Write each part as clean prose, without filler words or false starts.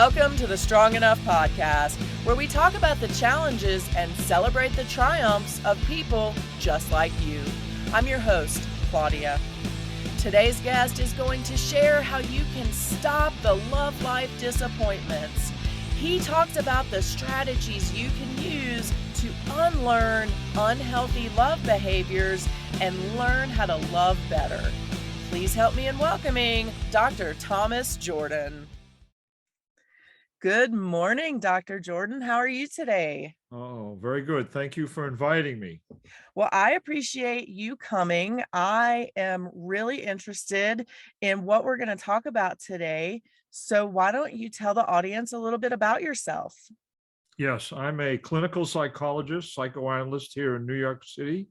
Welcome to the Strong Enough podcast, where we talk about the challenges and celebrate the triumphs of people just like you. I'm your host, Claudia. Today's guest is going to share how you can stop the love life disappointments. He talks about the strategies you can use to unlearn unhealthy love behaviors and learn how to love better. Please help me in welcoming Dr. Thomas Jordan. Good morning, Dr. Jordan. How are you today? Oh, very good. Thank you for inviting me. Well, I appreciate you coming. I am really interested in what we're going to talk about today. So why don't you tell the audience a little bit about yourself? Yes, I'm a clinical psychologist, psychoanalyst here in New York City.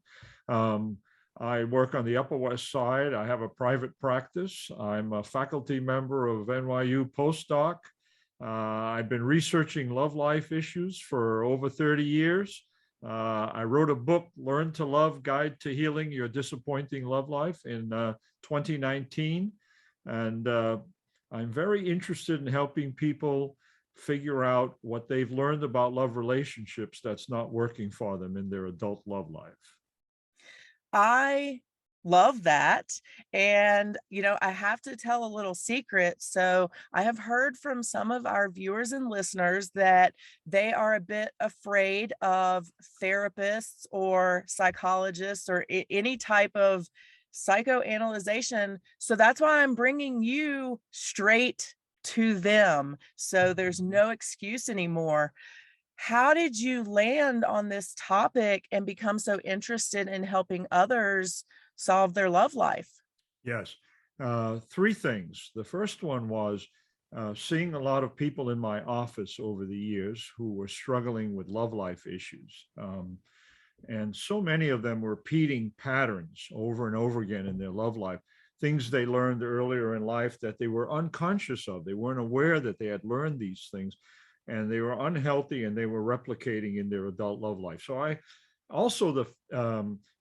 I work on the Upper West Side. I have a private practice. I'm a faculty member of NYU postdoc. I've been researching love life issues for over 30 years. I wrote a book, Learn to Love, Guide to Healing Your Disappointing Love Life in 2019. And I'm very interested in helping people figure out what they've learned about love relationships that's not working for them in their adult love life. I love that. And, I have to tell a little secret. So I have heard from some of our viewers and listeners that they are a bit afraid of therapists or psychologists or any type of psychoanalyzation. So that's why I'm bringing you straight to them. So there's no excuse anymore. How did you land on this topic and become so interested in helping others solve their love life? Yes, three things. The first one was seeing a lot of people in my office over the years who were struggling with love life issues. And so many of them were repeating patterns over and over again in their love life, things they learned earlier in life that they were unconscious of. They weren't aware that they had learned these things, and they were unhealthy and they were replicating in their adult love life. So I also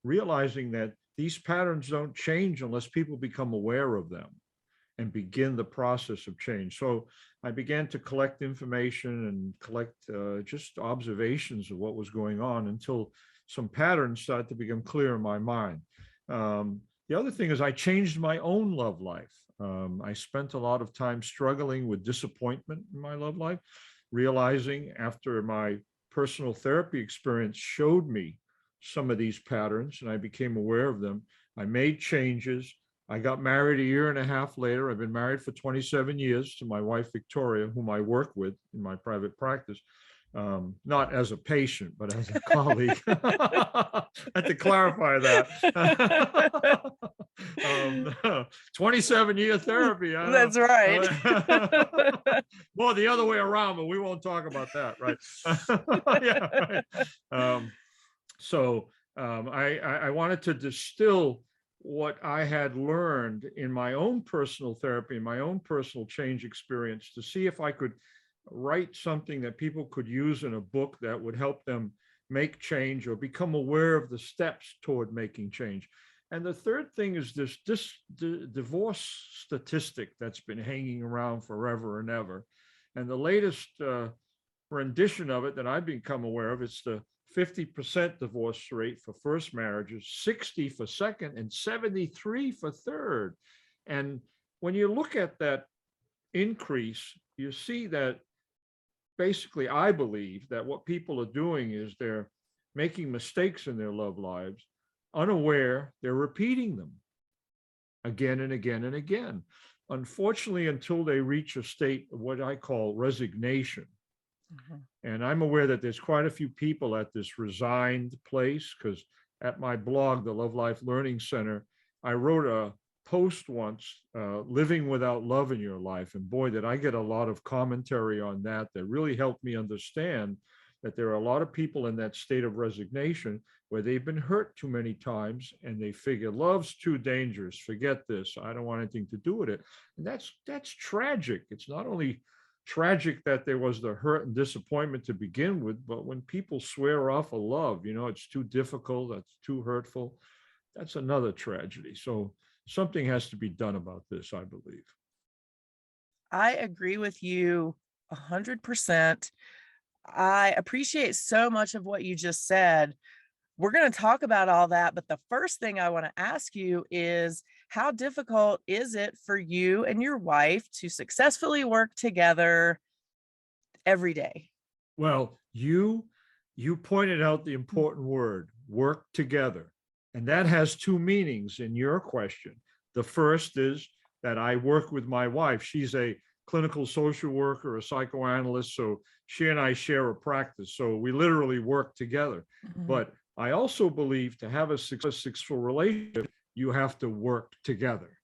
realizing that these patterns don't change unless people become aware of them and begin the process of change. So I began to collect information and collect just observations of what was going on until some patterns started to become clear in my mind. The other thing is I changed my own love life. I spent a lot of time struggling with disappointment in my love life, realizing after my personal therapy experience showed me some of these patterns and I became aware of them. I made changes. I got married a year and a half later. I've been married for 27 years to my wife, Victoria, whom I work with in my private practice. Not as a patient, but as a colleague. I had to clarify that. 27-year therapy. That's right. Well, the other way around, but we won't talk about that, right? Yeah, right. I wanted to distill what I had learned in my own personal therapy, my own personal change experience, to see if I could write something that people could use in a book that would help them make change or become aware of the steps toward making change. And the third thing is this divorce statistic that's been hanging around forever and ever. And the latest rendition of it that I've become aware of, it's the 50% divorce rate for first marriages, 60 for second, and 73 for third. And when you look at that increase, you see that basically, I believe that what people are doing is they're making mistakes in their love lives, unaware, they're repeating them again and again and again. Unfortunately, until they reach a state of what I call resignation. Mm-hmm. And I'm aware that there's quite a few people at this resigned place, because at my blog, the Love Life Learning Center, I wrote a post once, living without love in your life. And boy, did I get a lot of commentary on that really helped me understand that there are a lot of people in that state of resignation where they've been hurt too many times and they figure love's too dangerous. Forget this. I don't want anything to do with it. And that's tragic. It's not only tragic that there was the hurt and disappointment to begin with, but when people swear off a love, it's too difficult, that's too hurtful, that's another tragedy. So something has to be done about this, I believe. I agree with you 100%. I appreciate so much of what you just said. We're going to talk about all that, but the first thing I want to ask you is how difficult is it for you and your wife to successfully work together every day? Well, you pointed out the important word, work together. And that has two meanings in your question. The first is that I work with my wife. She's a clinical social worker, a psychoanalyst. So she and I share a practice. So we literally work together. Mhm. But I also believe to have a successful relationship, you have to work together.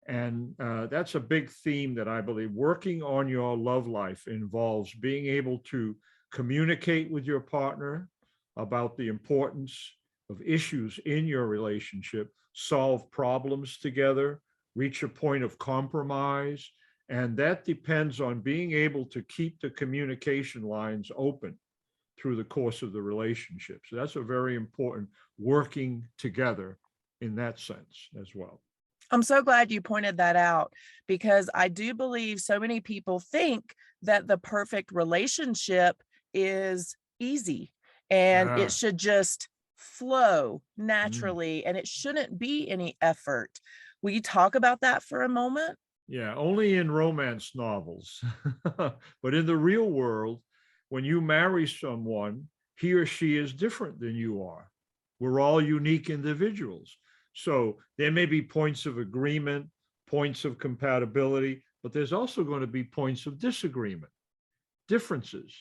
And that's a big theme that I believe working on your love life involves being able to communicate with your partner about the importance of issues in your relationship, solve problems together, reach a point of compromise. And that depends on being able to keep the communication lines open through the course of the relationship. So that's a very important working together in that sense as well. I'm so glad you pointed that out because I do believe so many people think that the perfect relationship is easy and it Ah, should just flow mm. naturally and it shouldn't be any effort. Will you talk about that for a moment? Yeah, only in romance novels. But in the real world, when you marry someone, he or she is different than you are. We're all unique individuals. So there may be points of agreement, points of compatibility, but there's also going to be points of disagreement, differences.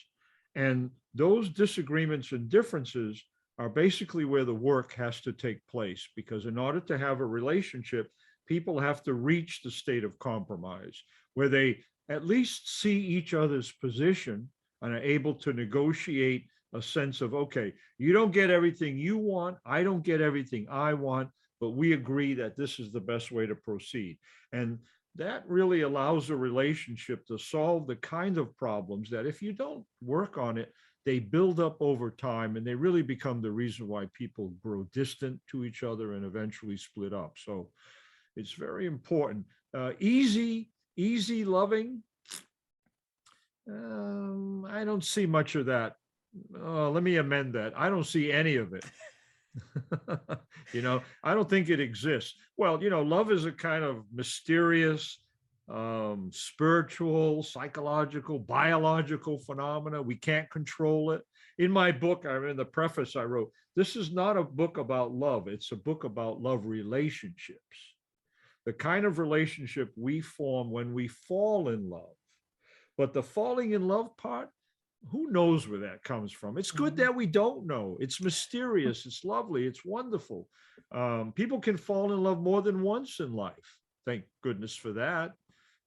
And those disagreements and differences are basically where the work has to take place, because in order to have a relationship, people have to reach the state of compromise where they at least see each other's position and are able to negotiate a sense of, okay, you don't get everything you want, I don't get everything I want, but we agree that this is the best way to proceed. And that really allows a relationship to solve the kind of problems that if you don't work on it, they build up over time and they really become the reason why people grow distant to each other and eventually split up. So it's very important. Easy loving. I don't see much of that. Let me amend that. I don't see any of it. I don't think it exists. Well, love is a kind of mysterious, spiritual, psychological, biological phenomena. We can't control it. In my book, in the preface, I wrote, this is not a book about love. It's a book about love relationships, the kind of relationship we form when we fall in love. But the falling in love part, who knows where that comes from? It's good that we don't know. It's mysterious. It's lovely. It's wonderful. People can fall in love more than once in life. Thank goodness for that.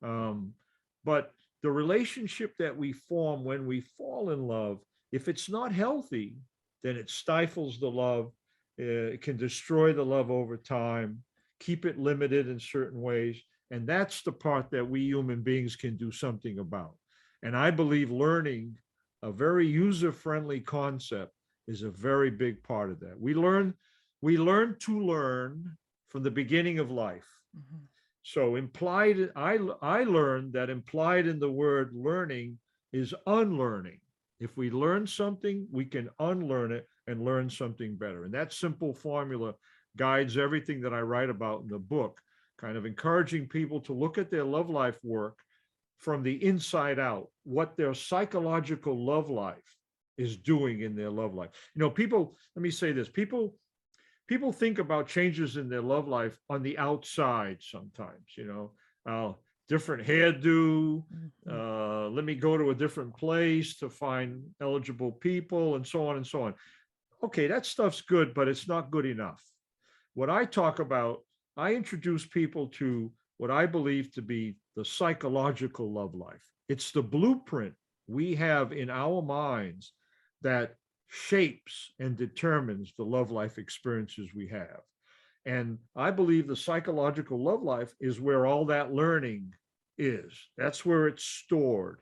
But the relationship that we form when we fall in love, if it's not healthy, then it stifles the love. It can destroy the love over time, keep it limited in certain ways. And that's the part that we human beings can do something about. And I believe learning a very user-friendly concept is a very big part of that. We learn to learn from the beginning of life. Mm-hmm. So I learned that implied in the word learning is unlearning. If we learn something, we can unlearn it and learn something better. And that simple formula guides everything that I write about in the book, kind of encouraging people to look at their love life work from the inside out, what their psychological love life is doing in their love life. People, let me say this, people think about changes in their love life on the outside sometimes, different hairdo, let me go to a different place to find eligible people and so on and so on. Okay, that stuff's good, but it's not good enough. What I talk about, I introduce people to what I believe to be the psychological love life. It's the blueprint we have in our minds that shapes and determines the love life experiences we have. And I believe the psychological love life is where all that learning is. That's where it's stored.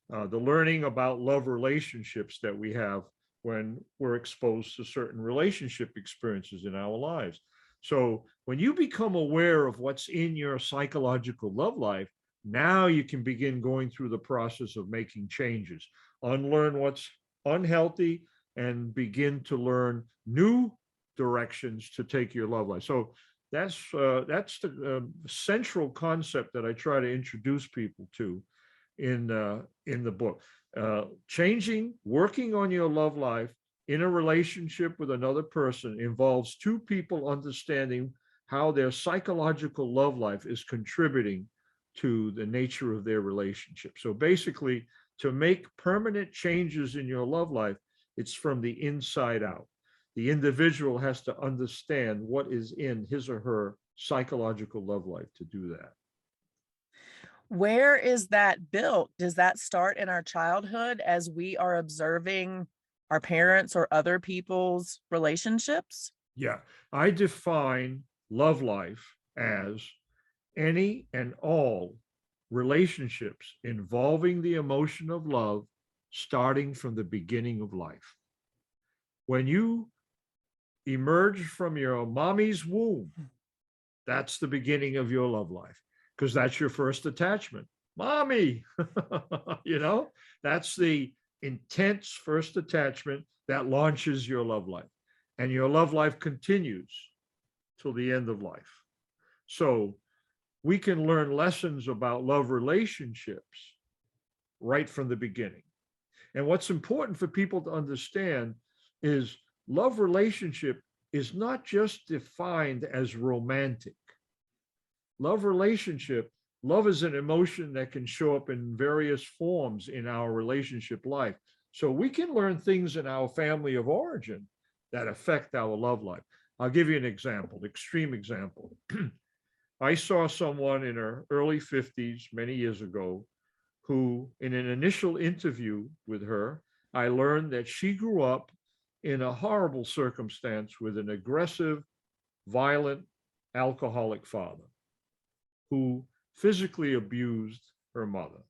The learning about love relationships that we have when we're exposed to certain relationship experiences in our lives. So when you become aware of what's in your psychological love life, Now you can begin going through the process of making changes, unlearn what's unhealthy, and begin to learn new directions to take your love life. So that's the central concept that I try to introduce people to in the book. Changing, working on your love life in a relationship with another person involves two people understanding how their psychological love life is contributing to the nature of their relationship. So basically, to make permanent changes in your love life, it's from the inside out. The individual has to understand what is in his or her psychological love life to do that. Where is that built? Does that start in our childhood as we are observing our parents or other people's relationships? Yeah, I define love life as any and all relationships involving the emotion of love starting from the beginning of life. When you emerge from your mommy's womb, that's the beginning of your love life because that's your first attachment. Mommy, that's the intense first attachment that launches your love life. And your love life continues till the end of life. So we can learn lessons about love relationships right from the beginning. And what's important for people to understand is love relationship is not just defined as romantic. Love relationship, love is an emotion that can show up in various forms in our relationship life. So we can learn things in our family of origin that affect our love life. I'll give you an example, extreme example. I saw someone in her early 50s many years ago who, in an initial interview with her, I learned that she grew up in a horrible circumstance with an aggressive, violent, alcoholic father who physically abused her mother.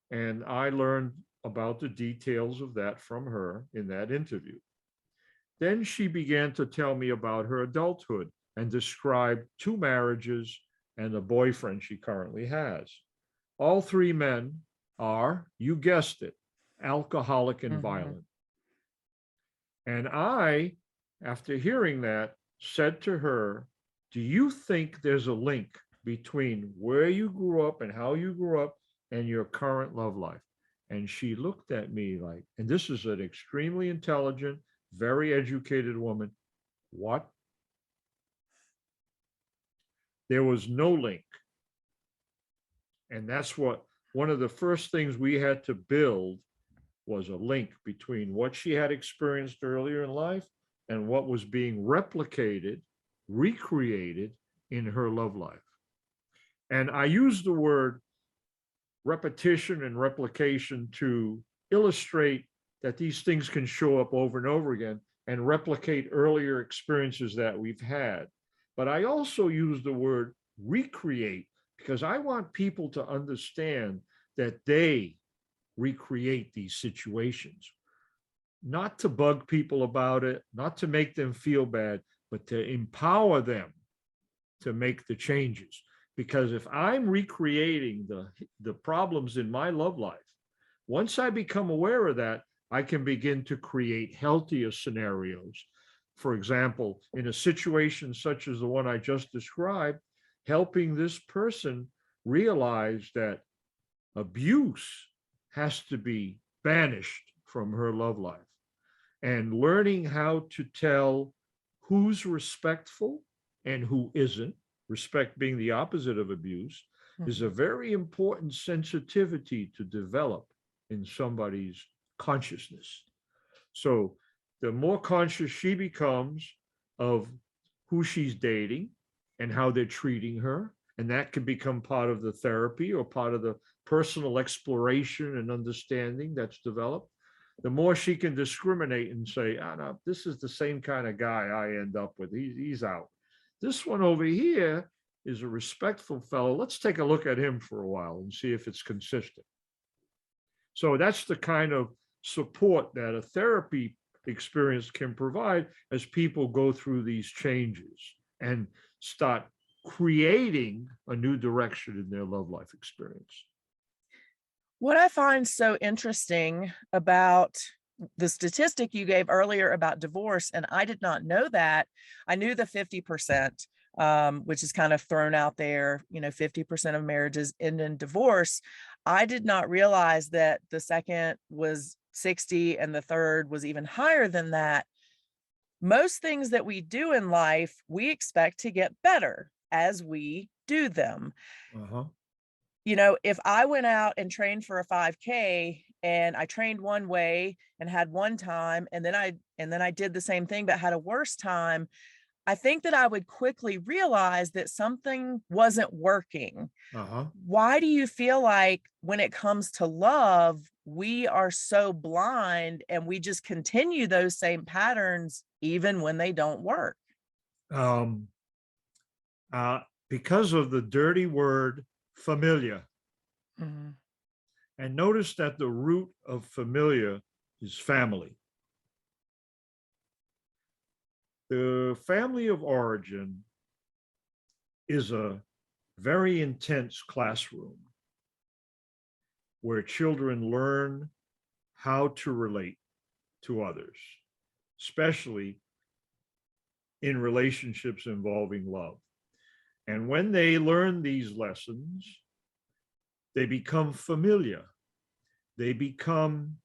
And I learned about the details of that from her in that interview. Then she began to tell me about her adulthood and describe 2 marriages and a boyfriend she currently has. All 3 men are, you guessed it, alcoholic and violent. And I, after hearing that, said to her, do you think there's a link between where you grew up and how you grew up and your current love life? And she looked at me like, and this is an extremely intelligent, very educated woman. What? There was no link. And that's what one of the first things we had to build was a link between what she had experienced earlier in life and what was being replicated, recreated in her love life. And I use the word repetition and replication to illustrate that these things can show up over and over again and replicate earlier experiences that we've had. But I also use the word recreate because I want people to understand that they recreate these situations, not to bug people about it, not to make them feel bad, but to empower them to make the changes. Because if I'm recreating the problems in my love life, once I become aware of that, I can begin to create healthier scenarios. For example, in a situation such as the one I just described, helping this person realize that abuse has to be banished from her love life, and learning how to tell who's respectful and who isn't, respect being the opposite of abuse, is a very important sensitivity to develop in somebody's consciousness. So the more conscious she becomes of who she's dating and how they're treating her, and that can become part of the therapy or part of the personal exploration and understanding that's developed, the more she can discriminate and say, no, this is the same kind of guy I end up with. He's out. This one over here is a respectful fellow. Let's take a look at him for a while and see if it's consistent. So that's the kind of support that a therapy experience can provide as people go through these changes and start creating a new direction in their love life experience. What I find so interesting about the statistic you gave earlier about divorce, and I did not know that. I knew the 50%, which is kind of thrown out there, 50% of marriages end in divorce. I did not realize that the second was 60 and the third was even higher than that. Most things that we do in life, we expect to get better as we do them. Uh-huh. If I went out and trained for a 5K and I trained one way and had one time, and then I did the same thing but had a worse time, I think that I would quickly realize that something wasn't working. Uh-huh. Why do you feel like when it comes to love, we are so blind and we just continue those same patterns even when they don't work? Um, because of the dirty word familiar. Mhm. And notice that the root of familiar is family. The family of origin is a very intense classroom where children learn how to relate to others, especially in relationships involving love. And when they learn these lessons, they become familiar. They become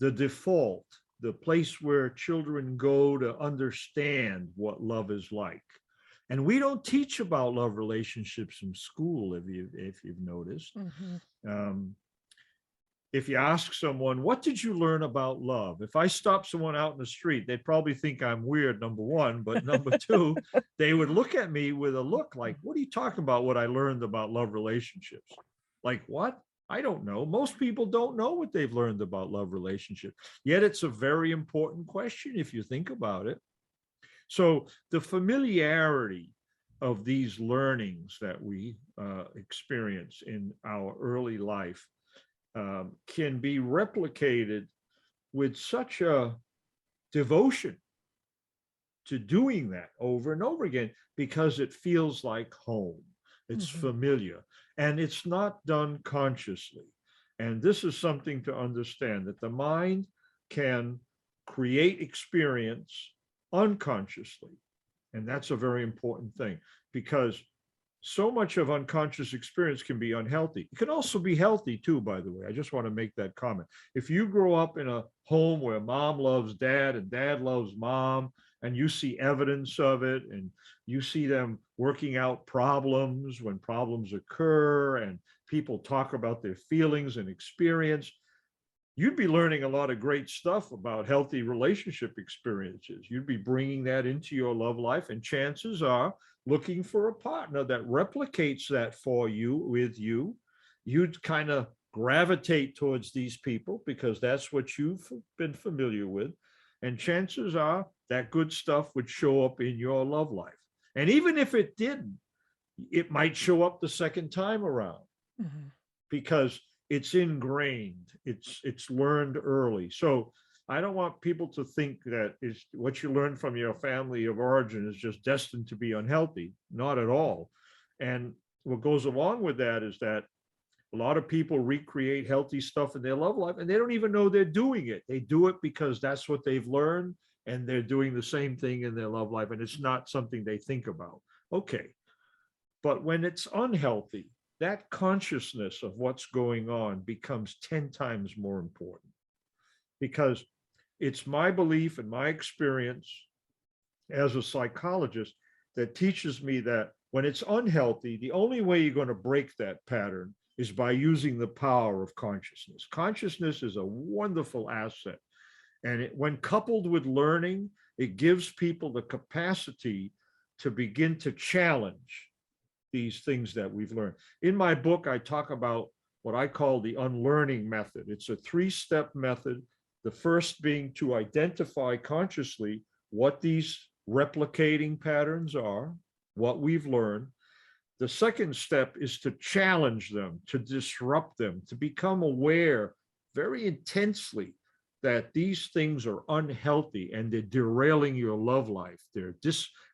the default, the place where children go to understand what love is like. And we don't teach about love relationships in school, if you've noticed. Mhm. If you ask someone, what did you learn about love? If I stop someone out in the street, they'd probably think I'm weird, number one. But number two, they would look at me with a look like, what are you talking about? What I learned about love relationships? Like what? I don't know. Most people don't know what they've learned about love relationships. Yet it's a very important question if you think about it. So the familiarity of these learnings that we experience in our early life can be replicated with such a devotion to doing that over and over again because it feels like home. It's familiar and it's not done consciously. And this is something to understand that the mind can create experience unconsciously. And that's a very important thing because so much of unconscious experience can be unhealthy. It can also be healthy too, by the way. I just want to make that comment. If you grow up in a home where mom loves dad and dad loves mom, and you see evidence of it, and you see them working out problems when problems occur, and people talk about their feelings and experience, you'd be learning a lot of great stuff about healthy relationship experiences. You'd be bringing that into your love life, and chances are looking for a partner that replicates that for you, with you. You'd kind of gravitate towards these people because that's what you've been familiar with. And chances are that good stuff would show up in your love life. And even if it didn't, it might show up the second time around because it's ingrained, it's learned early. So I don't want people to think that is what you learn from your family of origin is just destined to be unhealthy. Not at all. And what goes along with that is that a lot of people recreate healthy stuff in their love life and they don't even know they're doing it. They do it because that's what they've learned and they're doing the same thing in their love life and it's not something they think about. Okay. But when it's unhealthy, that consciousness of what's going on becomes 10 times more important because it's my belief and my experience as a psychologist that teaches me that when it's unhealthy, the only way you're going to break that pattern is by using the power of consciousness. Consciousness is a wonderful asset. And when coupled with learning, it gives people the capacity to begin to challenge these things that we've learned. In my book, I talk about what I call the unlearning method. It's a 3-step method. The first being to identify consciously what these replicating patterns are, what we've learned. The second step is to challenge them, to disrupt them, to become aware very intensely that these things are unhealthy and they're derailing your love life. They're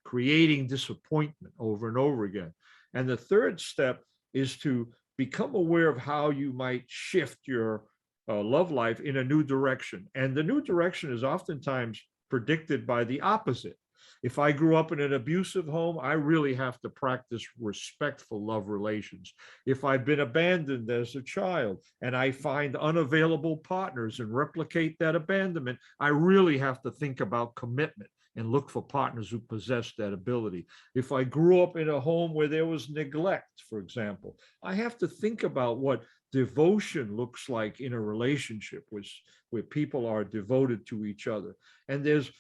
creating disappointment over and over again. And the third step is to become aware of how you might shift your love life in a new direction. And the new direction is oftentimes predicted by the opposite. If I grew up in an abusive home, I really have to practice respectful love relations. If I've been abandoned as a child and I find unavailable partners and replicate that abandonment, I really have to think about commitment and look for partners who possess that ability. If I grew up in a home where there was neglect, for example, I have to think about what devotion looks like in a relationship where people are devoted to each other. And there's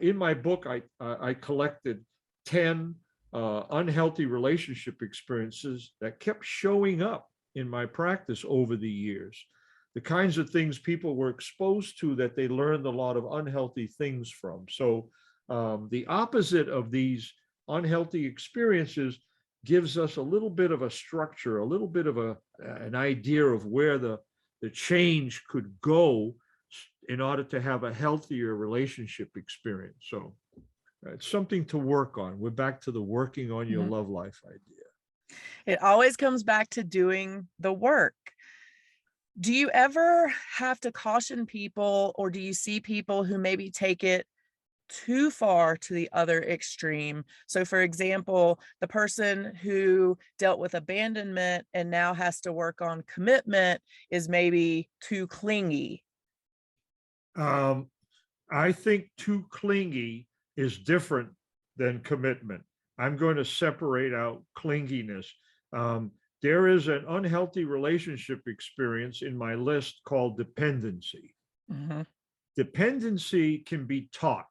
in my book, I collected 10 unhealthy relationship experiences that kept showing up in my practice over the years. The kinds of things people were exposed to that they learned a lot of unhealthy things from. So the opposite of these unhealthy experiences gives us a little bit of a structure, a little bit of an idea of where the change could go in order to have a healthier relationship experience. So it's something to work on. We're back to the working on your love life idea. It always comes back to doing the work. Do you ever have to caution people, or do you see people who maybe take it too far to the other extreme? So for example, the person who dealt with abandonment and now has to work on commitment is maybe too clingy. I think too clingy is different than commitment. I'm going to separate out clinginess. There is an unhealthy relationship experience in my list called dependency. Dependency can be taught,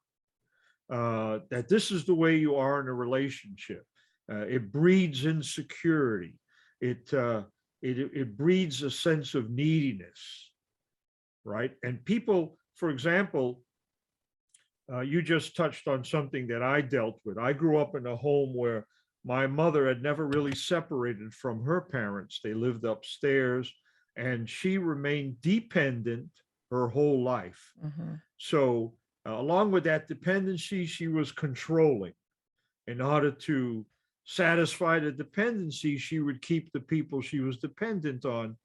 that this is the way you are in a relationship. It breeds insecurity. It breeds a sense of neediness, right? And people, for example, you just touched on something that I dealt with. I grew up in a home where my mother had never really separated from her parents. They lived upstairs, and she remained dependent her whole life. So along with that dependency, she was controlling. In order to satisfy the dependency, she would keep the people she was dependent on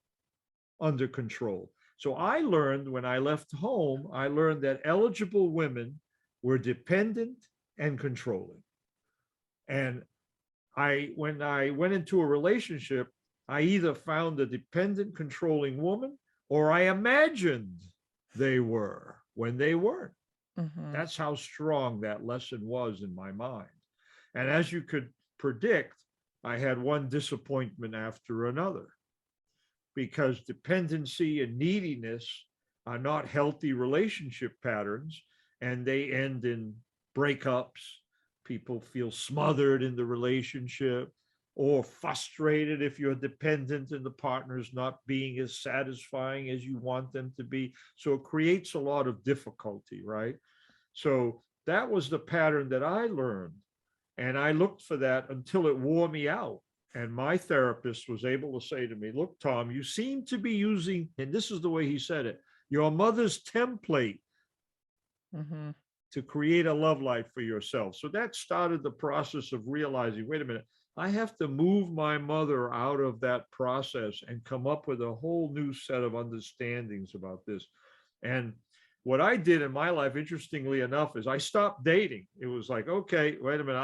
under control. So I learned when I left home, I learned that eligible women were dependent and controlling. And when I went into a relationship, I either found a dependent, controlling woman, or I imagined they were when they weren't. That's how strong that lesson was in my mind. And as you could predict, I had one disappointment after another, because dependency and neediness are not healthy relationship patterns, and they end in breakups. People feel smothered in the relationship, or frustrated if you're dependent and the partner's not being as satisfying as you want them to be. So it creates a lot of difficulty, right? So that was the pattern that I learned. And I looked for that until it wore me out. And my therapist was able to say to me, look, Tom, you seem to be using, and this is the way he said it, your mother's template to create a love life for yourself. So that started the process of realizing, wait a minute, I have to move my mother out of that process and come up with a whole new set of understandings about this. And what I did in my life, interestingly enough, is I stopped dating. It was like, okay, wait a minute,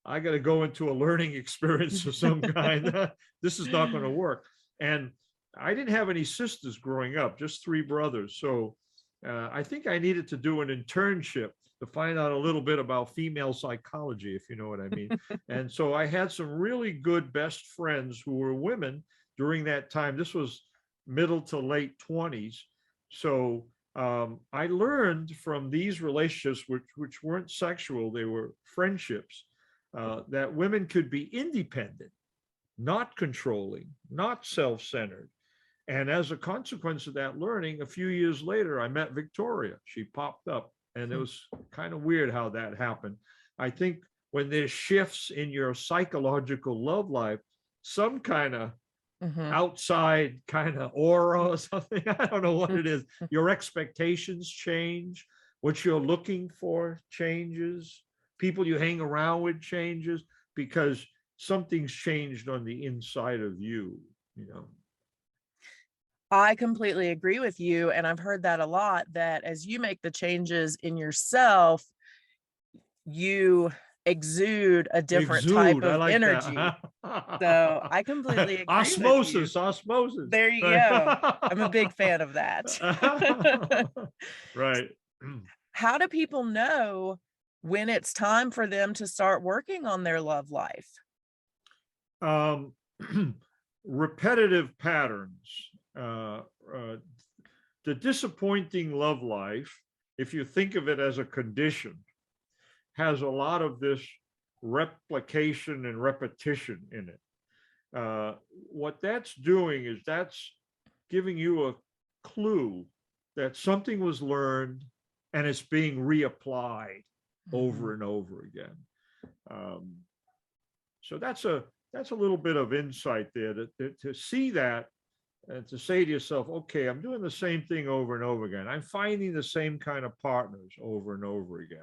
I gotta go into a learning experience of some kind. This is not going to work. And I didn't have any sisters growing up, just 3 brothers. So I think I needed to do an internship to find out a little bit about female psychology, if you know what I mean. And so I had some really good best friends who were women during that time. This was middle to late 20s. So I learned from these relationships, which weren't sexual, they were friendships, that women could be independent, not controlling, not self-centered. And as a consequence of that learning, a few years later, I met Victoria. She popped up, and it was kind of weird how that happened. I think when there's shifts in your psychological love life, some kind of outside kind of aura or something. I don't know what it is. Your expectations change. What you're looking for changes. People you hang around with changes because something's changed on the inside of you, you know. I completely agree with you. And I've heard that a lot, that as you make the changes in yourself, you exude a different type Exude. I of like energy. that. So I completely agree with you. Osmosis, osmosis. There you Right. go. I'm a big fan of that. Right. How do people know when it's time for them to start working on their love life? Um, repetitive patterns. Uh, uh, the disappointing love life, if you think of it as a condition, has a lot of this replication and repetition in it. What that's doing is that's giving you a clue that something was learned and it's being reapplied over and over again. Um, so that's a little bit of insight there to see that and to say to yourself, okay, I'm doing the same thing over and over again. I'm finding the same kind of partners over and over again.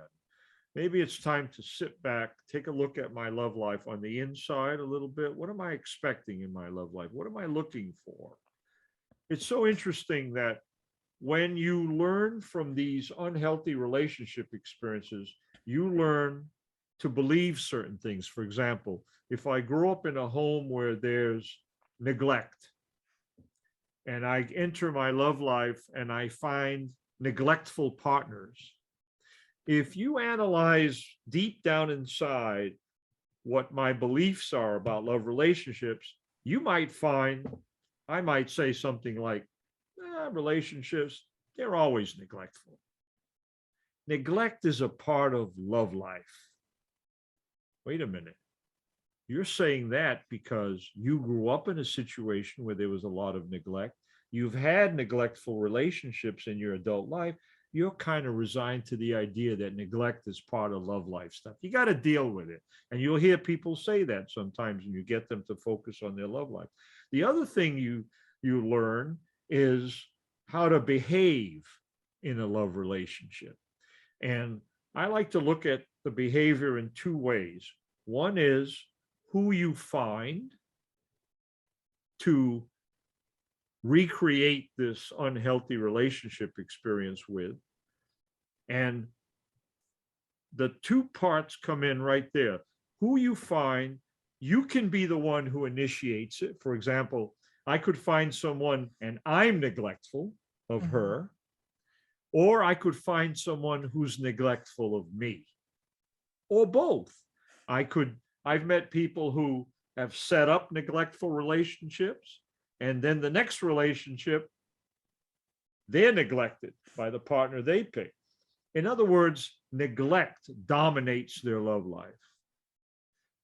Maybe it's time to sit back, take a look at my love life on the inside a little bit. What am I expecting in my love life? What am I looking for? It's so interesting that when you learn from these unhealthy relationship experiences, you learn to believe certain things. For example, if I grow up in a home where there's neglect and I enter my love life and I find neglectful partners, if you analyze deep down inside what my beliefs are about love relationships, you might find, I might say something like, relationships, they're always neglectful. Neglect is a part of love life. Wait a minute. You're saying that because you grew up in a situation where there was a lot of neglect. You've had neglectful relationships in your adult life. You're kind of resigned to the idea that neglect is part of love life stuff. You got to deal with it. And you'll hear people say that sometimes and you get them to focus on their love life. The other thing you learn is how to behave in a love relationship. And I like to look at the behavior in two ways. One is who you find to recreate this unhealthy relationship experience with. And the two parts come in right there. Who you find, you can be the one who initiates it. For example, I could find someone and I'm neglectful of her, or I could find someone who's neglectful of me, or both. I've met people who have set up neglectful relationships, and then the next relationship, they're neglected by the partner they pick. In other words, neglect dominates their love life,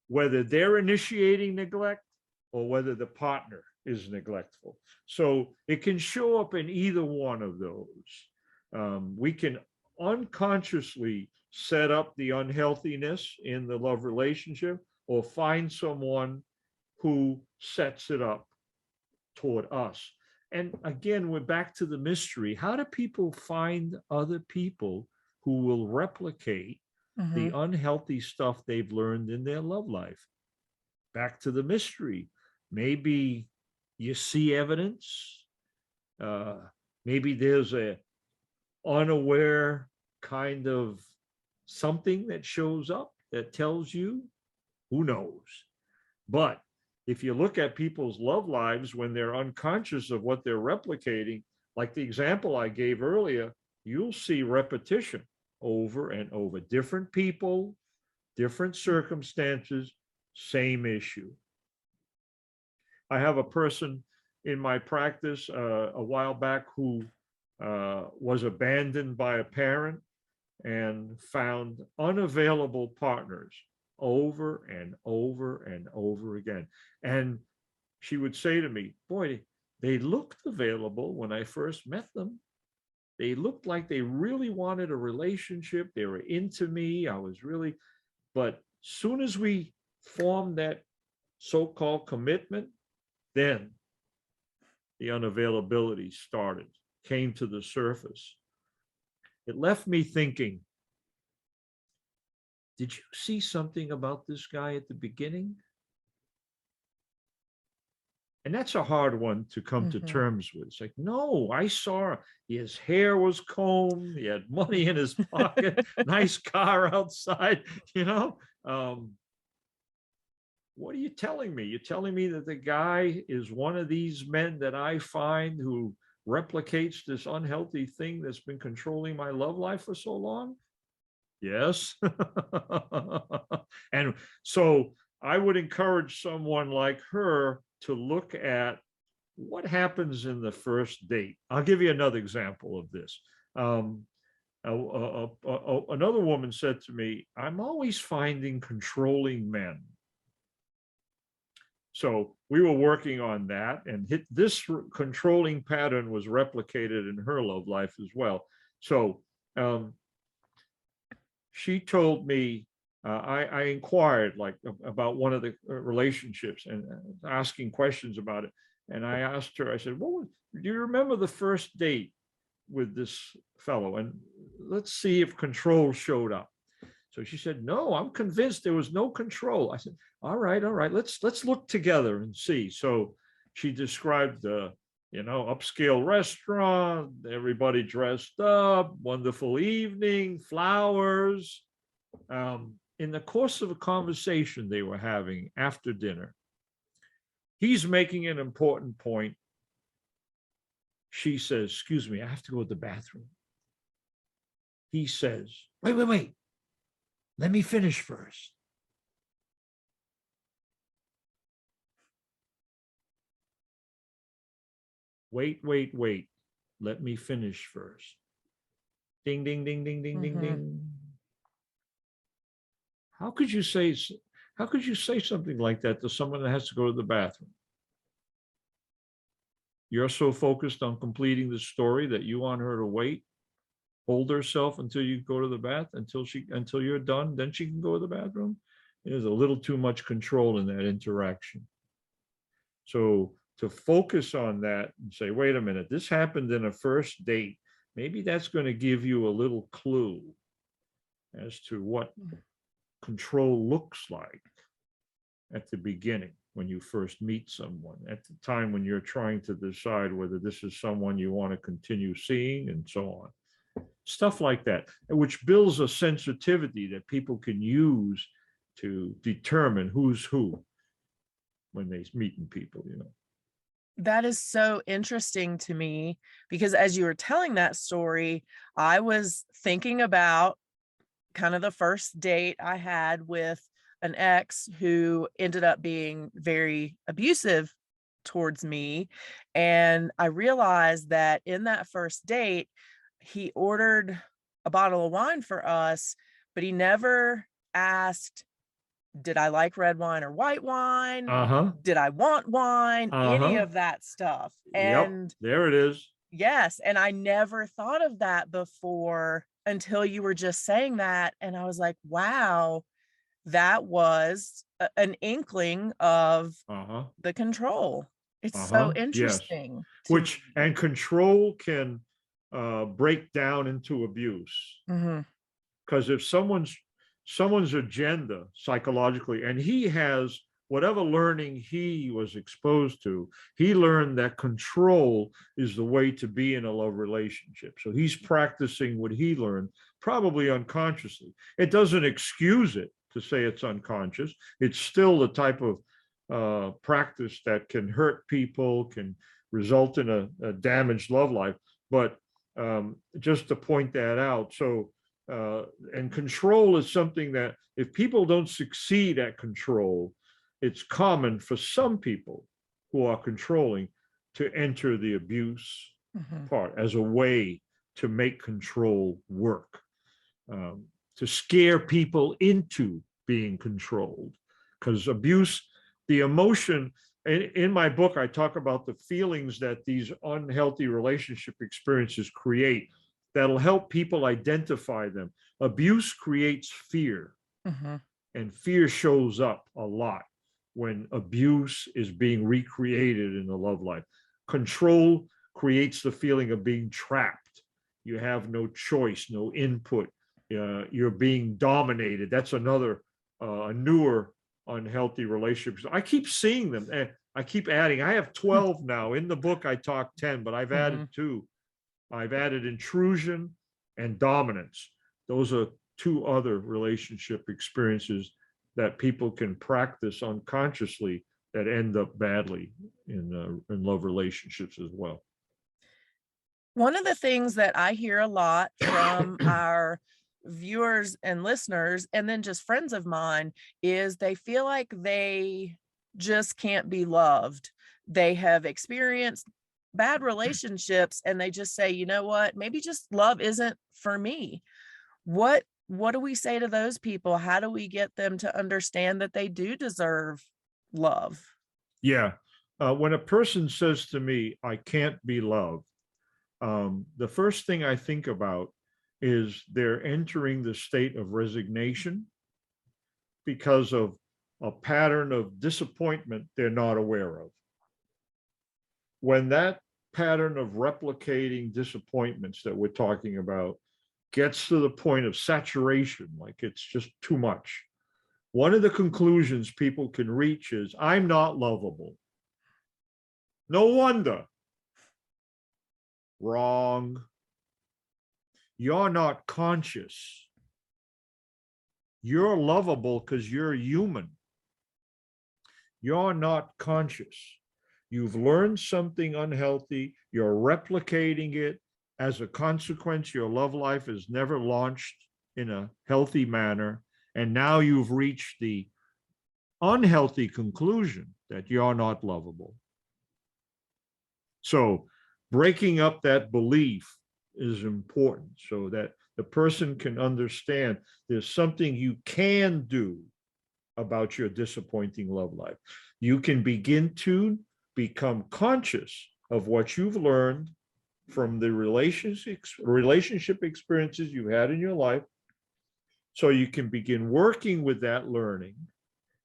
whether they're initiating neglect or whether the partner is neglectful. So it can show up in either one of those. We can unconsciously set up the unhealthiness in the love relationship or find someone who sets it up toward us. And again, we're back to the mystery. How do people find other people who will replicate the unhealthy stuff they've learned in their love life? Back to the mystery. Maybe you see evidence. Maybe there's a unaware kind of something that shows up that tells you, who knows? But if you look at people's love lives when they're unconscious of what they're replicating, like the example I gave earlier, you'll see repetition over and over. Different people, different circumstances, same issue. I have a person in my practice a while back who was abandoned by a parent and found unavailable partners over and over and over again. And she would say to me, boy, they looked available when I first met them. They looked like they really wanted a relationship. They were into me. I was really, but soon as we formed that so-called commitment, then the unavailability started, came to the surface. It left me thinking, did you see something about this guy at the beginning? And that's a hard one to come to terms with. It's like, no, I saw his hair was combed, he had money in his pocket, nice car outside, you know. What are you telling me? You're telling me that the guy is one of these men that I find who replicates this unhealthy thing that's been controlling my love life for so long? Yes. And so I would encourage someone like her to look at what happens in the first date. I'll give you another example of this. Another woman said to me, I'm always finding controlling men. So we were working on that, and this controlling pattern was replicated in her love life as well. So she told me, I inquired about one of the relationships and asking questions about it. And I asked her, I said, do you remember the first date with this fellow? And let's see if control showed up. So she said, no, I'm convinced there was no control. I said, all right, let's look together and see. So she described the, upscale restaurant, everybody dressed up, wonderful evening, flowers. In the course of a conversation they were having after dinner, he's making an important point. She says, excuse me, I have to go to the bathroom. He says, wait. Let me finish first. Wait. Let me finish first. Ding, ding, ding, ding, ding, ding, ding. How could you say something like that to someone that has to go to the bathroom? You're so focused on completing the story that you want her to wait, hold herself until you go to the bath, until you're done, then she can go to the bathroom. There's a little too much control in that interaction. So to focus on that and say, wait a minute, this happened in a first date, maybe that's going to give you a little clue as to what control looks like at the beginning when you first meet someone, at the time when you're trying to decide whether this is someone you want to continue seeing and so on. Stuff like that, which builds a sensitivity that people can use to determine who's who when they're meeting people, That is so interesting to me, because as you were telling that story, I was thinking about kind of the first date I had with an ex who ended up being very abusive towards me. And I realized that in that first date, he ordered a bottle of wine for us, but he never asked, did I like red wine or white wine? Did I want wine? Any of that stuff. And yep, there it is. Yes. And I never thought of that before until you were just saying that. And I was like, wow, that was an inkling of the control. It's so interesting. Yes. And control can break down into abuse. Because if someone's agenda psychologically, and he has whatever learning he was exposed to, he learned that control is the way to be in a love relationship. So he's practicing what he learned, probably unconsciously. It doesn't excuse it to say it's unconscious. It's still the type of practice that can hurt people, can result in a damaged love life. But just to point that out. So, and control is something that if people don't succeed at control, it's common for some people who are controlling to enter the abuse part as a way to make control work, to scare people into being controlled. Because abuse, the emotion, in my book, I talk about the feelings that these unhealthy relationship experiences create that'll help people identify them. Abuse creates fear, and fear shows up a lot when abuse is being recreated in the love life. Control creates the feeling of being trapped. You have no choice, no input. You're being dominated. That's another newer unhealthy relationships. I keep seeing them, and I keep adding. I have 12 now. In the book, I talk 10, but I've added two. I've added intrusion and dominance. Those are two other relationship experiences that people can practice unconsciously that end up badly in love relationships as well. One of the things that I hear a lot from our viewers and listeners, and then just friends of mine, is they feel like they just can't be loved. They have experienced bad relationships and they just say, you know what, maybe just love isn't for me. What do we say to those people? How do we get them to understand that they do deserve love? Yeah. When a person says to me, I can't be loved, the first thing I think about is they're entering the state of resignation because of a pattern of disappointment they're not aware of. When that pattern of replicating disappointments that we're talking about gets to the point of saturation, like it's just too much, one of the conclusions people can reach is, I'm not lovable. No wonder. Wrong. You're not conscious. You're lovable because you're human. You're not conscious. You've learned something unhealthy. You're replicating it. As a consequence, your love life is never launched in a healthy manner. And now you've reached the unhealthy conclusion that you're not lovable. So breaking up that belief is important so that the person can understand there's something you can do about your disappointing love life. You can begin to become conscious of what you've learned from the relationship experiences you had in your life, so you can begin working with that learning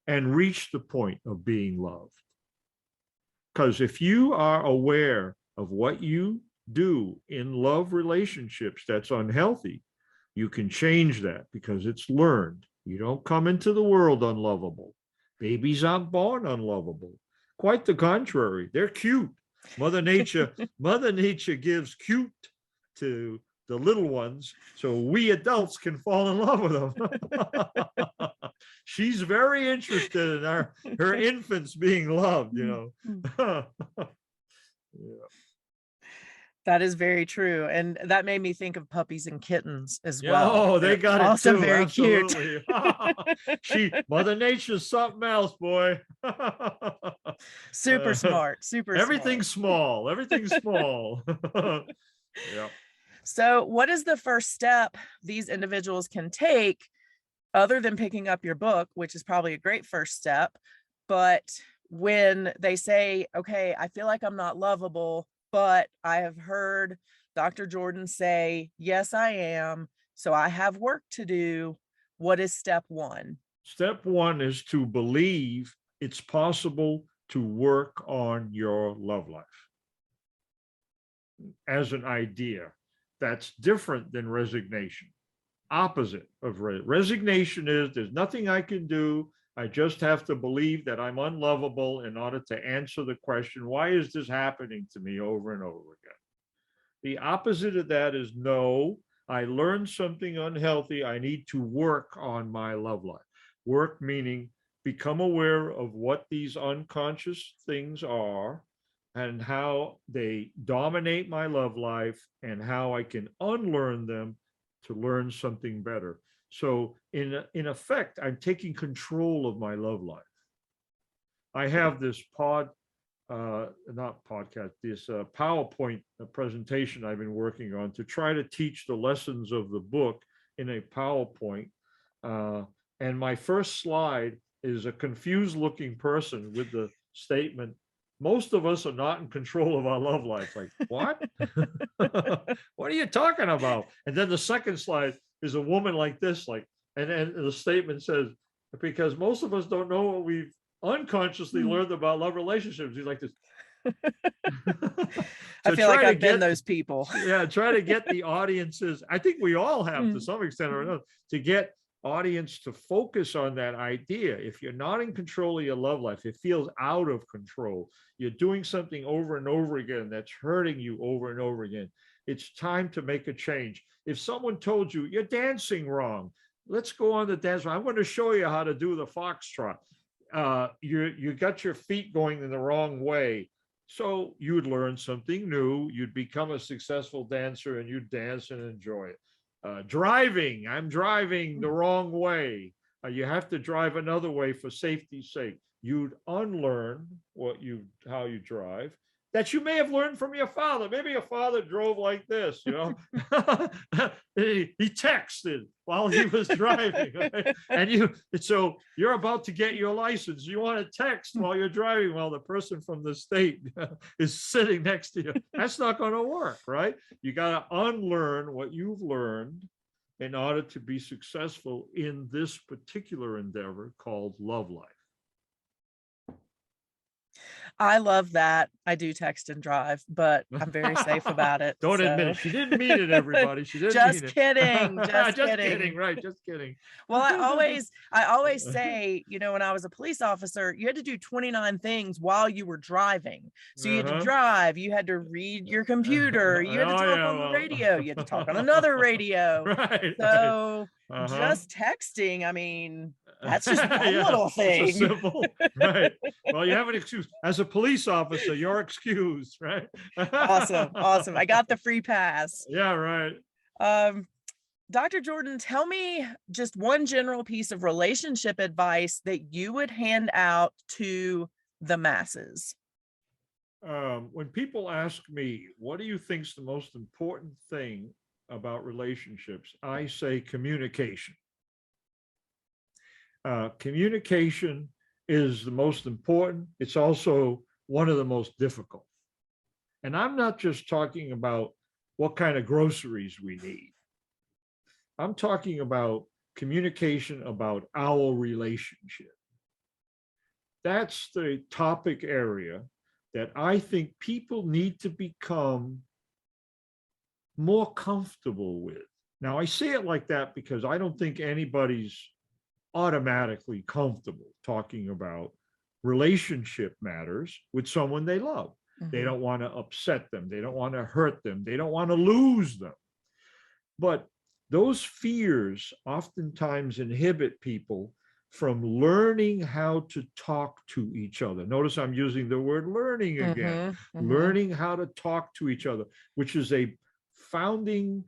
and reach the point of being loved. Because if you are aware of what you do in love relationships that's unhealthy, you can change that because it's learned. You don't come into the world unlovable. Babies aren't born unlovable. Quite the contrary. They're cute. Mother Nature gives cute to the little ones so we adults can fall in love with them. She's very interested in her infants being loved, you know. Yeah. That is very true. And that made me think of puppies and kittens as Yeah, well. oh, they got also it too. very Absolutely. cute. Mother Nature's something else, boy. Super smart. Everything's small. Everything's small. Yeah. So what is the first step these individuals can take other than picking up your book, which is probably a great first step? But when they say, okay, I feel like I'm not lovable, but I have heard Dr. Jordan say, yes, I am. So I have work to do. What is step one? Step one is to believe it's possible to work on your love life as an idea. That's different than resignation. Opposite of resignation is there's nothing I can do. I just have to believe that I'm unlovable in order to answer the question, why is this happening to me over and over again? The opposite of that is no, I learned something unhealthy. I need to work on my love life. Work meaning become aware of what these unconscious things are and how they dominate my love life and how I can unlearn them to learn something better. So in effect, I'm taking control of my love life. I have this PowerPoint presentation I've been working on to try to teach the lessons of the book in a PowerPoint. And my first slide is a confused looking person with the statement, most of us are not in control of our love life. Like, what? What are you talking about? And then the second slide is a woman like this, like, and the statement says, because most of us don't know what we've unconsciously learned about love relationships. He's like this. I So feel like try to I've been get, those people. yeah, try to get the audiences. I think we all have to Mm. some extent or another to get audience to focus on that idea. If you're not in control of your love life, it feels out of control. You're doing something over and over again that's hurting you over and over again. It's time to make a change. If someone told you you're dancing wrong, let's go on the dance. I'm going to show you how to do the foxtrot. You got your feet going in the wrong way. So you'd learn something new. You'd become a successful dancer and you'd dance and enjoy it. Driving, I'm driving the wrong way. You have to drive another way for safety's sake. You'd unlearn how you drive that you may have learned from your father. Maybe your father drove like this, he texted while he was driving, right? And so you're about to get your license. You want to text while you're driving while the person from the state is sitting next to you. That's not going to work, right? You got to unlearn what you've learned in order to be successful in this particular endeavor called love life. I love that. I do text and drive, but I'm very safe about it. Don't admit So it. She didn't mean it, everybody. She didn't just mean it. kidding. Just Just kidding. kidding. Right. Just kidding. Well, I always say, when I was a police officer, you had to do 29 things while you were driving. So you had to drive, you had to read your computer, you had to talk on the radio, you had to talk on another radio. Right. So Right. just texting, I mean, that's just one little thing. So simple. Right. Well, you have an excuse. As a police officer, you're excused, right? Awesome. Awesome. I got the free pass. Yeah, right. Dr. Jordan, tell me just one general piece of relationship advice that you would hand out to the masses. When people ask me, what do you think is the most important thing about relationships? I say communication. Communication is the most important. It's also one of the most difficult. And I'm not just talking about what kind of groceries we need. I'm talking about communication about our relationship. That's the topic area that I think people need to become more comfortable with. Now, I say it like that because I don't think anybody's automatically comfortable talking about relationship matters with someone they love. Mm-hmm. They don't want to upset them. They don't want to hurt them. They don't want to lose them. But those fears oftentimes inhibit people from learning how to talk to each other. Notice I'm using the word learning again. Mm-hmm. Mm-hmm. Learning how to talk to each other, which is a foundation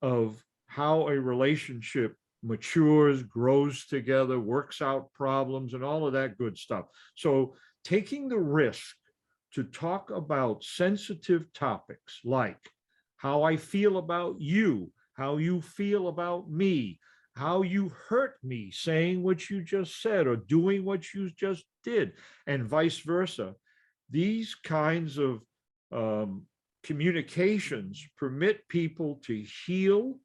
of how a relationship matures, grows together, works out problems, and all of that good stuff. So taking the risk to talk about sensitive topics like how I feel about you, how you feel about me, how you hurt me saying what you just said or doing what you just did, and vice versa. These kinds of communications permit people to heal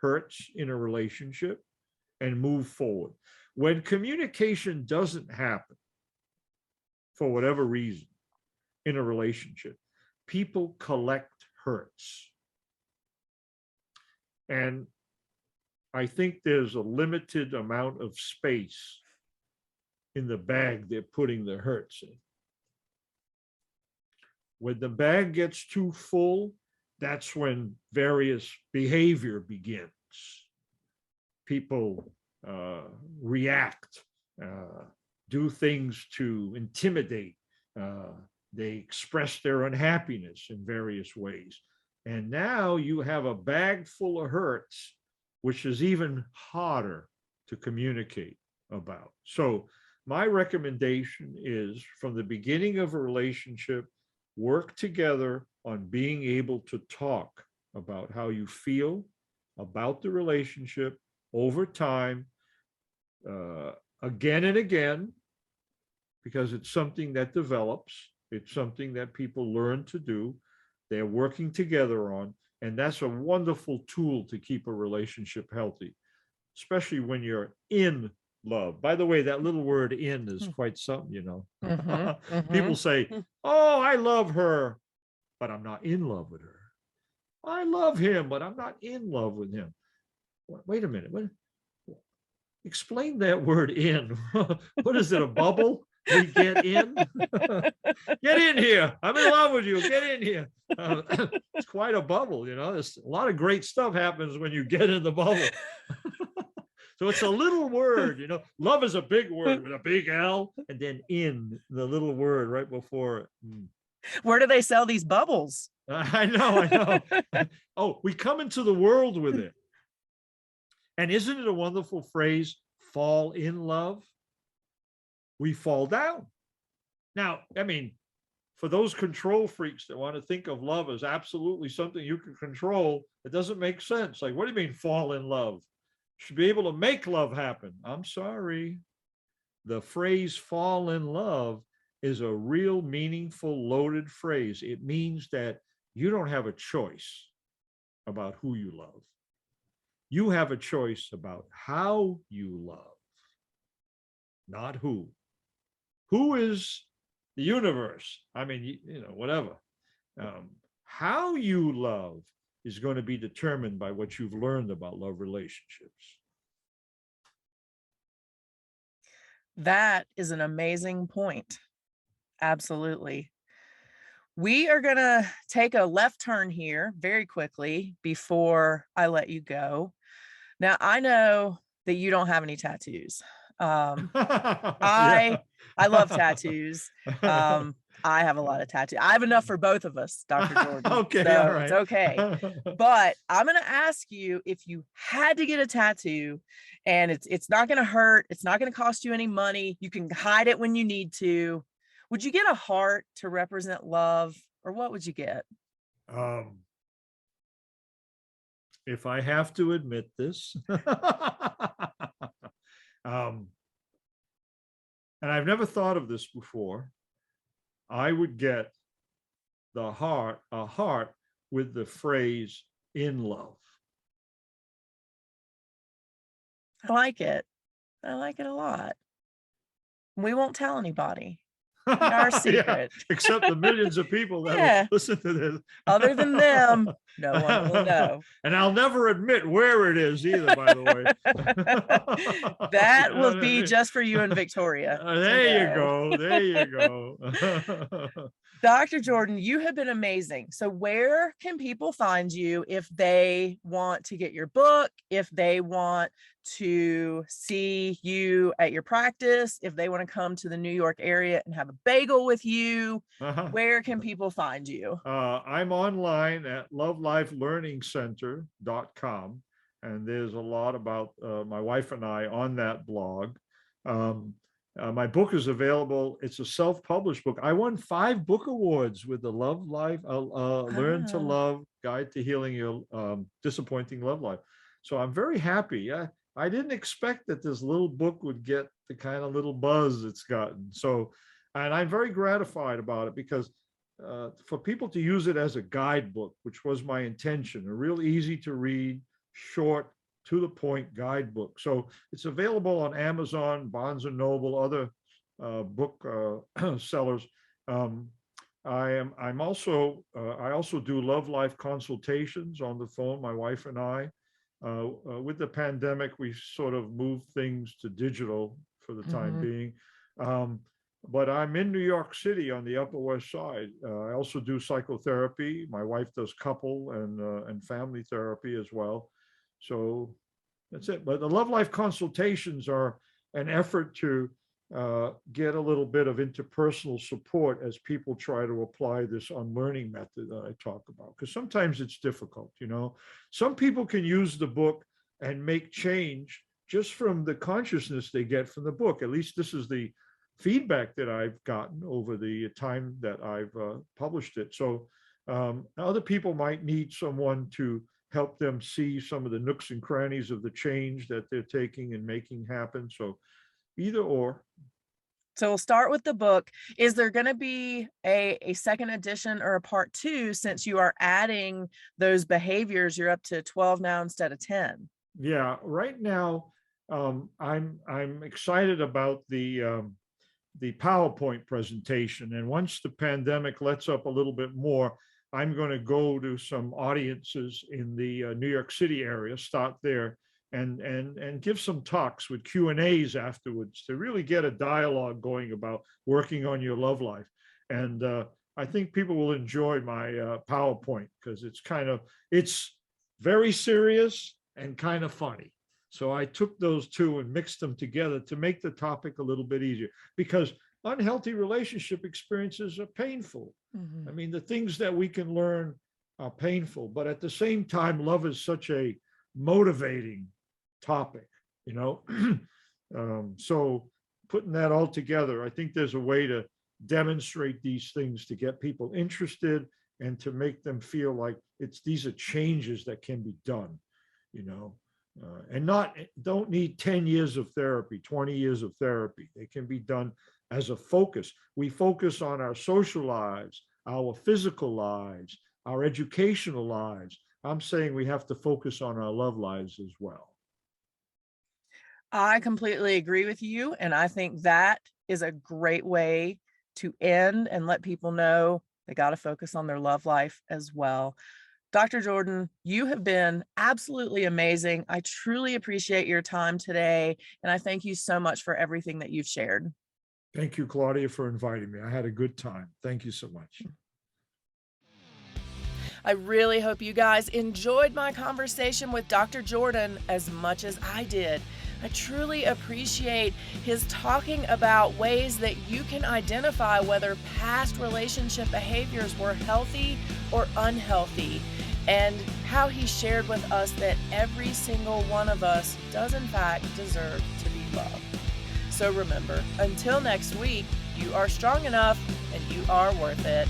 hurts in a relationship and move forward. When communication doesn't happen, for whatever reason, in a relationship, people collect hurts. And I think there's a limited amount of space in the bag they're putting the hurts in. When the bag gets too full, that's when various behavior begins. People react, do things to intimidate. They express their unhappiness in various ways. And now you have a bag full of hurts, which is even harder to communicate about. So my recommendation is, from the beginning of a relationship, work together on being able to talk about how you feel about the relationship over time, again and again, because it's something that develops. It's something that people learn to do. They're working together on, and that's a wonderful tool to keep a relationship healthy, especially when you're in love. By the way, that little word in is quite something, you know. People say, mhm. oh, I love her, but I'm not in love with her. I love him, but I'm not in love with him. Wait a minute. Explain that word in. What is it, a bubble? We get in? Get in here. I'm in love with you. Get in here. It's quite a bubble, you know. There's a lot of great stuff happens when you get in the bubble. So it's a little word, you know. Love is a big word with a big L, and then in, the little word right before it. Where do they sell these bubbles? I know. Oh, we come into the world with it. And isn't it a wonderful phrase, fall in love? We fall down. Now, I mean, for those control freaks that want to think of love as absolutely something you can control, it doesn't make sense. Like, what do you mean fall in love? You should be able to make love happen. I'm sorry. The phrase fall in love is a real meaningful, loaded phrase. It means that you don't have a choice about who you love. You have a choice about how you love, not who. Who is the universe? I mean, you know, whatever. How you love is going to be determined by what you've learned about love relationships. That is an amazing point. Absolutely. We are going to take a left turn here very quickly before I let you go. Now, I know that you don't have any tattoos. I love tattoos. I have a lot of tattoos. I have enough for both of us, Dr. Jordan. Okay, so all right. It's okay. But I'm going to ask you, if you had to get a tattoo, and it's not going to hurt, it's not going to cost you any money, you can hide it when you need to, would you get a heart to represent love, or what would you get? If I have to admit this, and I've never thought of this before, I would get a heart with the phrase in love. I like it. I like it a lot. We won't tell anybody. Our secret. Yeah, except the millions of people that will listen to this. Other than them, no one will know. And I'll never admit where it is either, by the way. That will be just for you and Victoria. There you go. There you go. Dr. Jordan, you have been amazing. So where can people find you if they want to get your book, if they want to see you at your practice, if they want to come to the New York area and have a bagel with you? Where can people find you? I'm online at lovelifelearningcenter.com, and there's a lot about my wife and I on that blog. My book is available. It's a self-published book. I won 5 book awards with the Love Life, Learn to Love, Guide to Healing Your Disappointing Love Life. So I'm very happy. I didn't expect that this little book would get the kind of little buzz it's gotten. So, and I'm very gratified about it, because for people to use it as a guidebook, which was my intention, a real easy to read, short, to the point guidebook. So it's available on Amazon, Barnes and Noble, other book sellers. I also do Love Life consultations on the phone, my wife and I. With the pandemic, we sort of moved things to digital for the time being. But I'm in New York City on the Upper West Side. I also do psychotherapy. My wife does couple and family therapy as well. So that's it. But the Love Life consultations are an effort to get a little bit of interpersonal support as people try to apply this unlearning method that I talk about. Because sometimes it's difficult, you know. Some people can use the book and make change just from the consciousness they get from the book. At least this is the feedback that I've gotten over the time that I've published it. So other people might need someone to help them see some of the nooks and crannies of the change that they're taking and making happen. So either or. So we'll start with the book. Is there going to be a second edition or a part 2, since you are adding those behaviors? You're up to 12 now instead of 10. Yeah, right now I'm excited about the PowerPoint presentation. And once the pandemic lets up a little bit more, I'm going to go to some audiences in the New York City area, start there, and give some talks with Q&As afterwards to really get a dialogue going about working on your love life. And I think people will enjoy my PowerPoint because it's very serious and kind of funny. So I took those two and mixed them together to make the topic a little bit easier, because unhealthy relationship experiences are painful. Mhm. I mean, the things that we can learn are painful, but at the same time, love is such a motivating topic, you know? So putting that all together, I think there's a way to demonstrate these things to get people interested and to make them feel like these are changes that can be done, you know? And don't need 10 years of therapy, 20 years of therapy. They can be done as a focus. We focus on our social lives, our physical lives, our educational lives. I'm saying we have to focus on our love lives as well. I completely agree with you. And I think that is a great way to end and let people know they got to focus on their love life as well. Dr. Jordan, you have been absolutely amazing. I truly appreciate your time today. And I thank you so much for everything that you've shared. Thank you, Claudia, for inviting me. I had a good time. Thank you so much. I really hope you guys enjoyed my conversation with Dr. Jordan as much as I did. I truly appreciate his talking about ways that you can identify whether past relationship behaviors were healthy or unhealthy, and how he shared with us that every single one of us does in fact deserve to be loved. So remember, until next week, you are strong enough and you are worth it.